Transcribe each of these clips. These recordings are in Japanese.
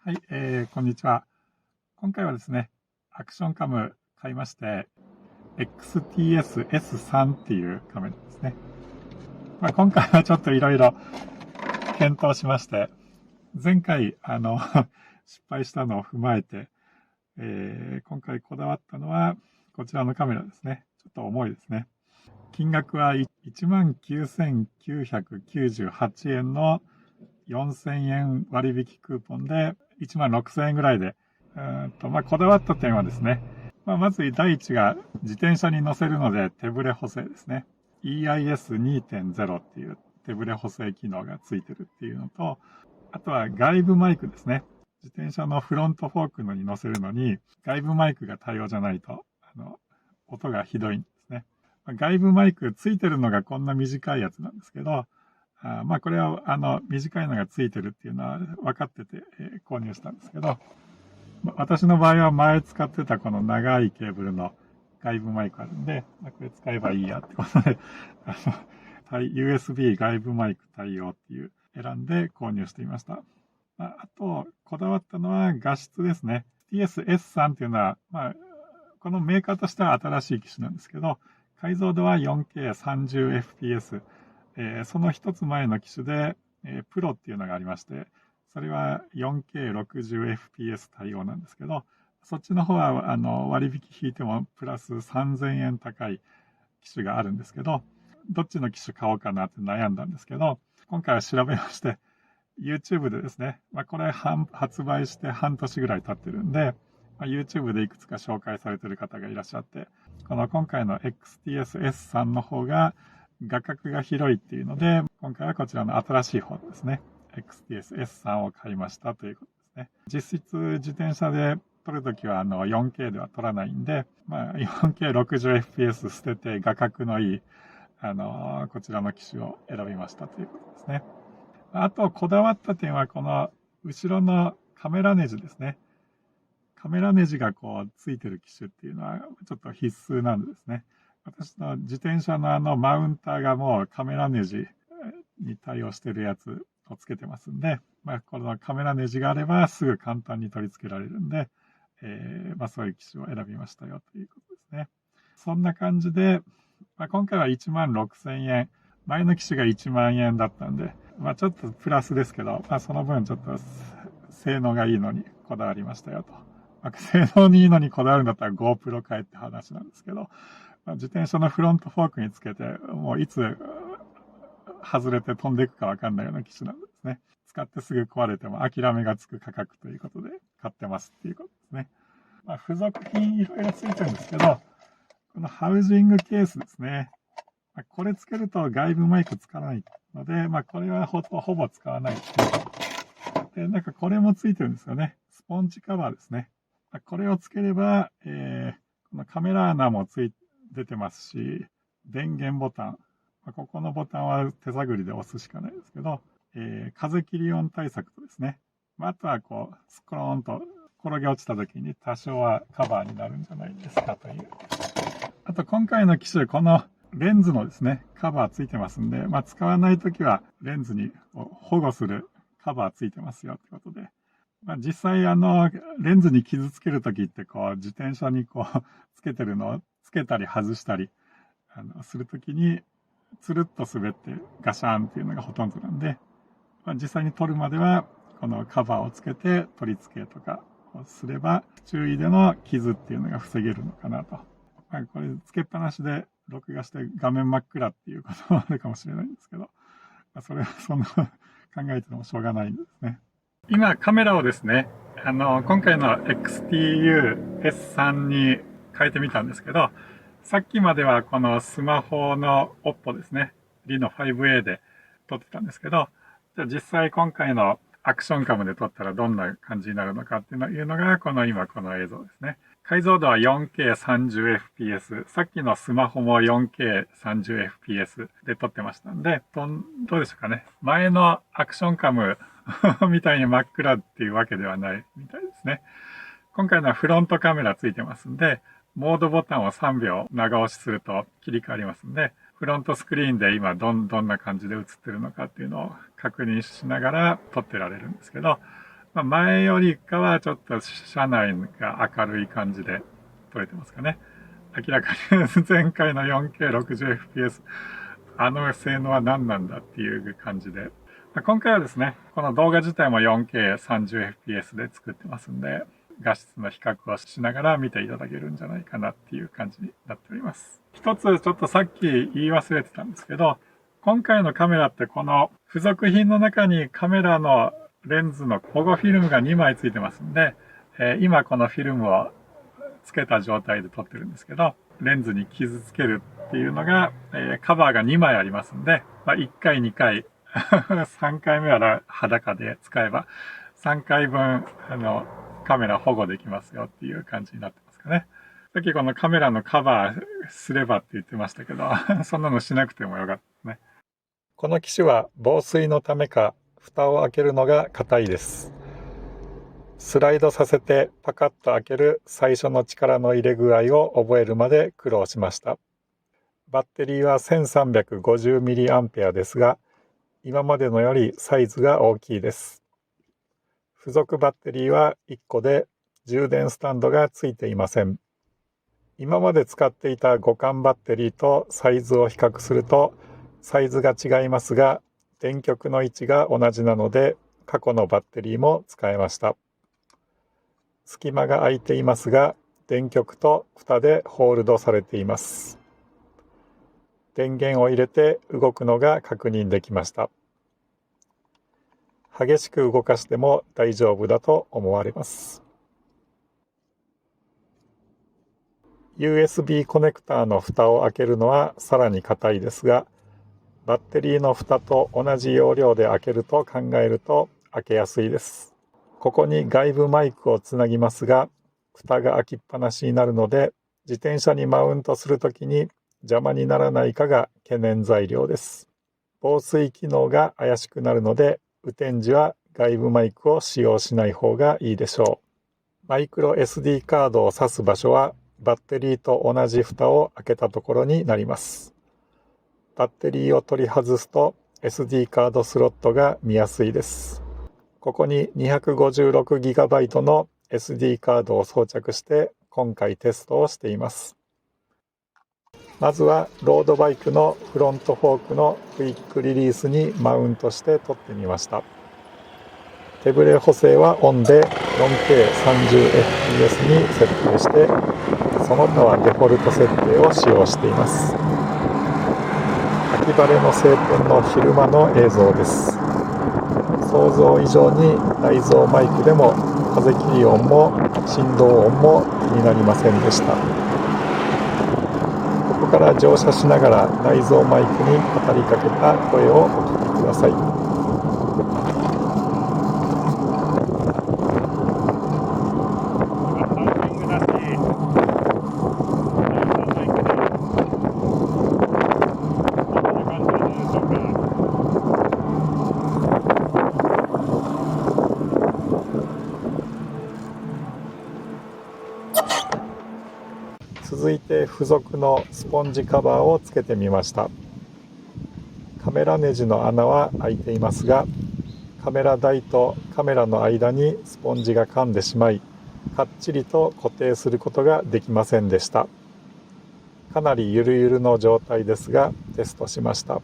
はい、こんにちは。今回はですね、アクションカム買いまして、XTS-S3 っていうカメラですね。今回はちょっといろいろ検討しまして、前回、失敗したのを踏まえて、今回こだわったのは、こちらのカメラですね。ちょっと重いですね。金額は 19,998 円の4000円割引クーポンで16,000円ぐらいで、こだわった点はですね、まず第一が自転車に乗せるので手ブレ補正ですね。EIS2.0 っていう手ブレ補正機能がついてるっていうのと、あとは外部マイクですね。自転車のフロントフォークのに乗せるのに外部マイクが対応じゃないと、音がひどいんですね。外部マイクついてるのがこんな短いやつなんですけど、これは短いのがついてるっていうのは分かってて、購入したんですけど、私の場合は前使ってたこの長いケーブルの外部マイクあるんで、これ使えばいいやってことで、USB 外部マイク対応っていう選んで購入していました。あと、こだわったのは画質ですね。TS-S3 っていうのは、このメーカーとしては新しい機種なんですけど、解像度は 4K30fps、その一つ前の機種で、プロっていうのがありまして、それは 4K60fps 対応なんですけど、そっちの方は割引引いてもプラス3000円高い機種があるんですけど、どっちの機種買おうかなって悩んだんですけど、今回は調べまして、YouTube でですね、これ発売して半年ぐらい経ってるんで、YouTube でいくつか紹介されてる方がいらっしゃって、この今回の XTS-S さんの方が画角が広いっていうので、今回はこちらの新しい方ですね、XTS-S さんを買いましたということですね。実質自転車で撮るときは4K では撮らないんで、4K60fps 捨てて画角のいいこちらの機種を選びましたということですね。あと、こだわった点は、この後ろのカメラネジですね。カメラネジがついてる機種っていうのはちょっと必須なんですね。私の自転車のマウンターがもうカメラネジに対応してるやつをつけてますんで、このカメラネジがあればすぐ簡単に取り付けられるんで、そういう機種を選びましたよということですね。そんな感じで、今回は16,000円。前の機種が1万円だったんで、ちょっとプラスですけど、その分ちょっと性能がいいのにこだわりましたよと。性能にいいのにこだわるんだったら GoPro 買えって話なんですけど、自転車のフロントフォークにつけて、もういつ外れて飛んでいくかわかんないような機種なんですね。使ってすぐ壊れても諦めがつく価格ということで買ってますっていうことですね。付属品いろいろついてるんですけど、このハウジングケースですね。これつけると外部マイクつかないので、これはほぼ使わないですね。で、これもついてるんですよね。スポンジカバーですね。これをつければ、このカメラ穴も出てますし、電源ボタン。ここのボタンは手探りで押すしかないですけど、風切り音対策とですね。あとはスコローンと転げ落ちた時に多少はカバーになるんじゃないですかという。あと今回の機種、このレンズのですね、カバーついてますんで、使わないときはレンズに保護するカバーついてますよってことで。実際レンズに傷つけるときって自転車につけてるのをつけたり外したりするときにつるっと滑ってガシャンっていうのがほとんどなんで、実際に撮るまではこのカバーをつけて取り付けとかをすれば注意での傷っていうのが防げるのかなと。これつけっぱなしで録画して画面真っ暗っていうこともあるかもしれないんですけど、それはそんな考えてもしょうがないんですね。今カメラをですね、今回の XTU-S3 に変えてみたんですけど、さっきまではこのスマホの OPPO ですね、リノ 5A で撮ってたんですけど、じゃあ実際今回のアクションカムで撮ったらどんな感じになるのかっていうのがこの映像ですね。解像度は 4K30fps。さっきのスマホも 4K30fps で撮ってましたんで、どうでしょうかね。前のアクションカムみたいに真っ暗っていうわけではないみたいですね。今回のはフロントカメラついてますんで、モードボタンを3秒長押しすると切り替わりますんで、フロントスクリーンで今どんな感じで映ってるのかっていうのを確認しながら撮ってられるんですけど、前よりかはちょっと車内が明るい感じで撮れてますかね。明らかに前回の 4K60fps、あの性能は何なんだっていう感じで。今回はですね、この動画自体も 4K30fps で作ってますんで、画質の比較をしながら見ていただけるんじゃないかなっていう感じになっております。一つちょっとさっき言い忘れてたんですけど、今回のカメラってこの付属品の中にカメラのレンズの保護フィルムが2枚ついてますんで、今このフィルムをつけた状態で撮ってるんですけど、レンズに傷つけるっていうのが、カバーが2枚ありますんで、1回2回3回目は裸で使えば3回分カメラ保護できますよっていう感じになってますかね。さっきこのカメラのカバーすればって言ってましたけどそんなのしなくてもよかったですね。この機種は防水のためか蓋を開けるのが硬いです。スライドさせてパカッと開ける最初の力の入れ具合を覚えるまで苦労しました。バッテリーは 1350mAh ですが、今までのよりサイズが大きいです。付属バッテリーは1個で充電スタンドがついていません。今まで使っていた互換バッテリーとサイズを比較するとサイズが違いますが、電極の位置が同じなので過去のバッテリーも使えました。隙間が空いていますが、電極と蓋でホールドされています。電源を入れて動くのが確認できました。激しく動かしても大丈夫だと思われます。USB コネクターの蓋を開けるのはさらに硬いですが、バッテリーの蓋と同じ容量で開けると考えると開けやすいです。ここに外部マイクをつなぎますが、蓋が開きっぱなしになるので、自転車にマウントするときに邪魔にならないかが懸念材料です。防水機能が怪しくなるので、運転時は外部マイクを使用しない方がいいでしょう。マイクロ SD カードを挿す場所は、バッテリーと同じ蓋を開けたところになります。バッテリーを取り外すと SD カードスロットが見やすいです。ここに 256GB の SD カードを装着して今回テストをしています。まずはロードバイクのフロントフォークのクイックリリースにマウントして撮ってみました。手ブレ補正はオンで 4K30fps に設定して、その他はデフォルト設定を使用しています。秋晴れの晴天の昼間の映像です。想像以上に内蔵マイクでも風切り音も振動音も気になりませんでした。ここから乗車しながら内蔵マイクに語りかけた声をお聞きください。続いて付属のスポンジカバーをつけてみました。カメラネジの穴は開いていますが、カメラ台とカメラの間にスポンジが噛んでしまい、かっちりと固定することができませんでした。かなりゆるゆるの状態ですがテストしました。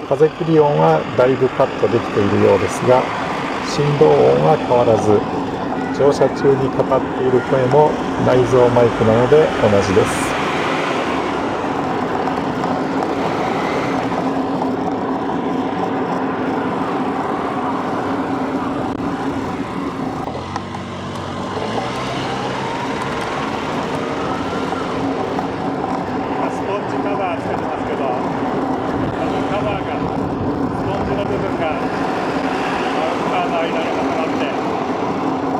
風切り音はだいぶカットできているようですが、振動音は変わらず、乗車中にかかっている声も内蔵マイクなので同じです。スポンジカバーつけてますけど、カバーがスポンジの部分がマウンターの間に挟まって、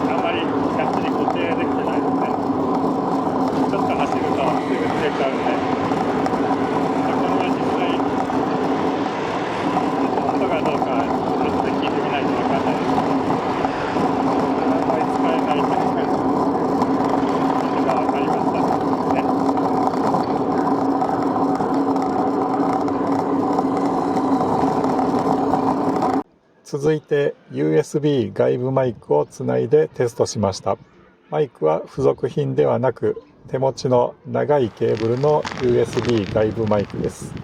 あんまりキャッチに固定できてないので、ちょっと走るとすぐ続いて USB 外部マイクをつないでテストしました。マイクは付属品ではなく、手持ちの長いケーブルの USB 外部マイクです。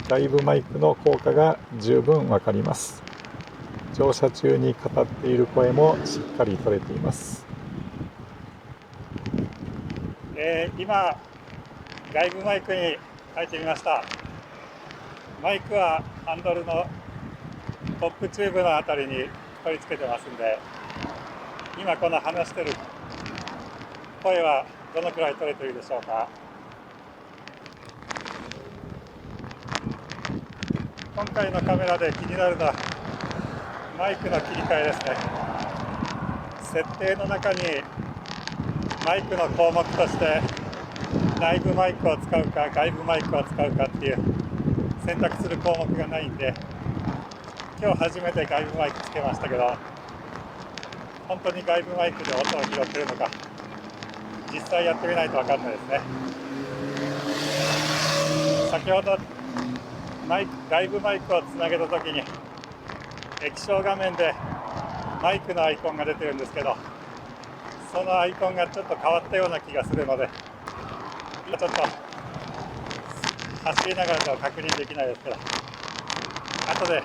外部マイクの効果が十分わかります。乗車中に語っている声もしっかり取れています。今、外部マイクに変えてみました。マイクはハンドルのトップチューブのあたりに取り付けてますんで、今この話してる声はどのくらい取れているでしょうか。今回のカメラで気になるのはマイクの切り替えですね。設定の中にマイクの項目として内部マイクを使うか外部マイクを使うかっていう選択する項目がないんで、今日初めて外部マイクつけましたけど、本当に外部マイクで音を拾ってるのか実際やってみないと分かんないですね。先ほど外部マイクをつなげた時に液晶画面でマイクのアイコンが出てるんですけど、そのアイコンがちょっと変わったような気がするので、ちょっと走りながらでは確認できないですけど、後で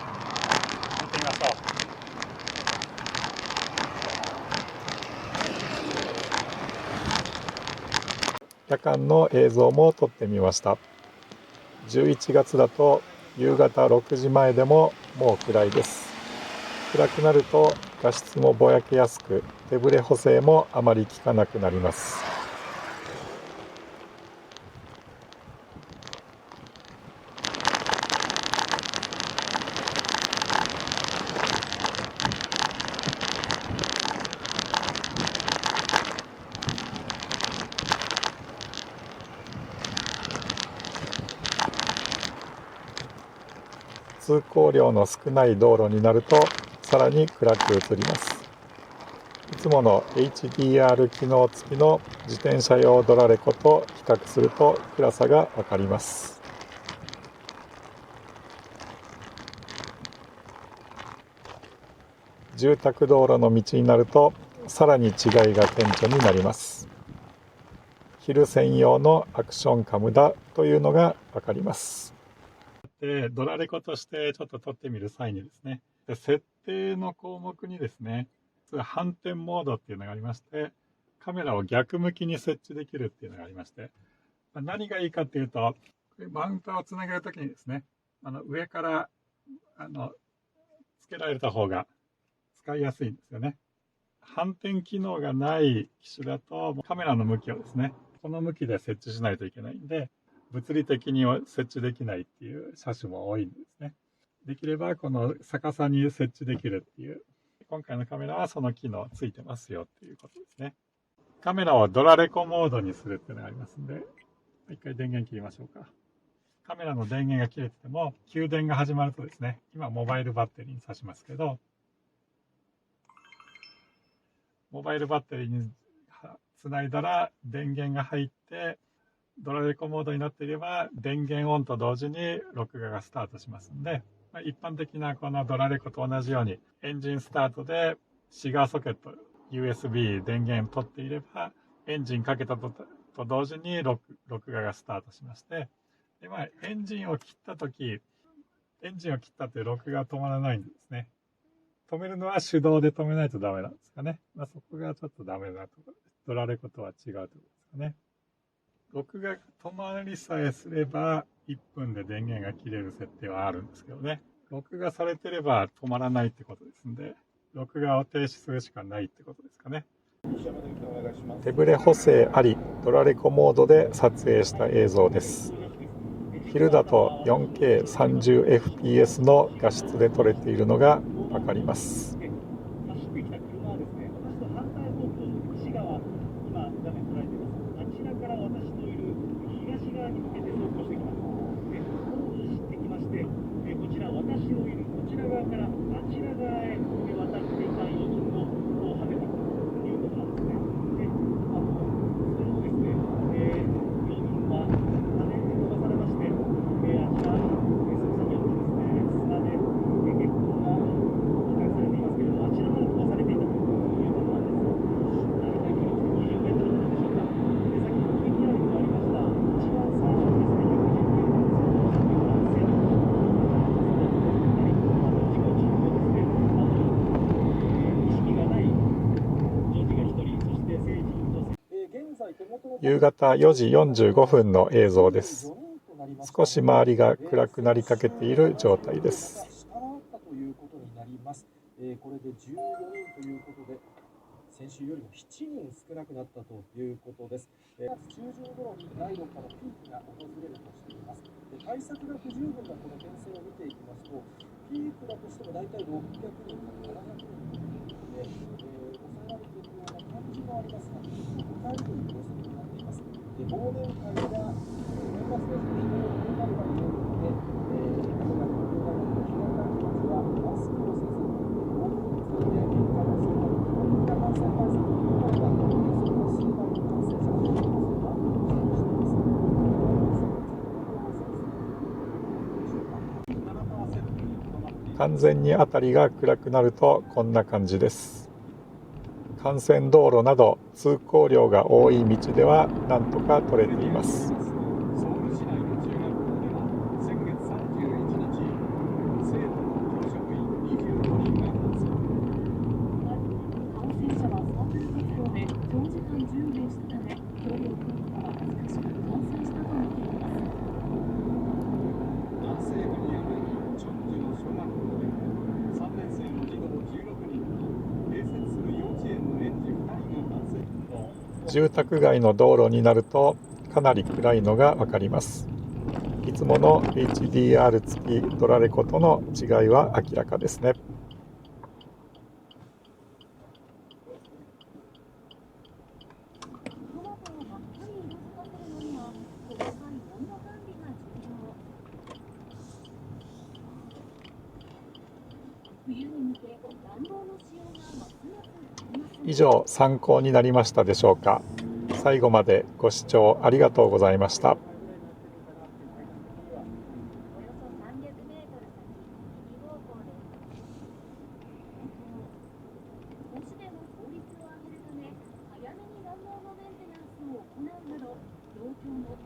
見てみましょう。夜間の映像も撮ってみました。11月だと夕方6時前でももう暗いです。暗くなると画質もぼやけやすく、手ブレ補正もあまり効かなくなります。通行量の少ない道路になるとさらに暗く映ります。いつもの HDR 機能付きの自転車用ドラレコと比較すると暗さがわかります。住宅道路の道になるとさらに違いが顕著になります。昼専用のアクションカムだというのがわかります。で、ドラレコとしてちょっと撮ってみる際にですね、設定の項目にですね、反転モードっていうのがありまして、カメラを逆向きに設置できるっていうのがありまして、何がいいかっていうと、マウントをつなげるときにですね、上からつけられた方が使いやすいんですよね。反転機能がない機種だと、カメラの向きをですね、この向きで設置しないといけないんで、物理的に設置できないっていう車種も多いんですね。できればこの逆さに設置できるっていう、今回のカメラはその機能ついてますよっていうことですね。カメラをドラレコモードにするっていうのがありますんで、一回電源切りましょうか。カメラの電源が切れてても、給電が始まるとですね、今モバイルバッテリーに挿しますけど、モバイルバッテリーにつないだら電源が入って、ドラレコモードになっていれば電源オンと同時に録画がスタートしますので、一般的なこのドラレコと同じようにエンジンスタートでシガーソケット USB 電源取っていればエンジンかけたと同時に録画がスタートしまして、でエンジンを切ったという録画は止まらないんですね。止めるのは手動で止めないとダメなんですかね。そこがちょっとダメなところです。ドラレコとは違うところですかね。録画が止まりさえすれば1分で電源が切れる設定はあるんですけどね。録画されてれば止まらないってことですんで、録画を停止するしかないってことですかね。手ブレ補正あり、ドラレコモードで撮影した映像です。昼だと 4K30fps の画質で撮れているのがわかります。夕方4時45分の映像です。少し周りが暗くなりかけている状態です。これで14人ということで、先週よりも7人少なくなったということです。4月中旬頃に第6波のピークが訪れるとしています。対策が不十分なこの点線を見ていきますと、ピークだとしても大体600人から700人ということで、抑えられているような感じもありますが、迎えるという予測になっています。忘年会が年末年始の人になるがゆえに、これが東京大学の平田教授はマスクをせず、大人数で宴会をするなど、基本的な感染対策を行えば、それは数倍の感染者の可能性があると指摘しています。完全に辺りが暗くなるとこんな感じです。幹線道路など通行量が多い道ではなんとか取れています。住宅街の道路になるとかなり暗いのがわかります。いつもの HDR 付きドラレコとの違いは明らかですね。以上、参考になりましたでしょうか。最後までご視聴ありがとうございました。早めに暖房のメンテナンスを行うなど、状況の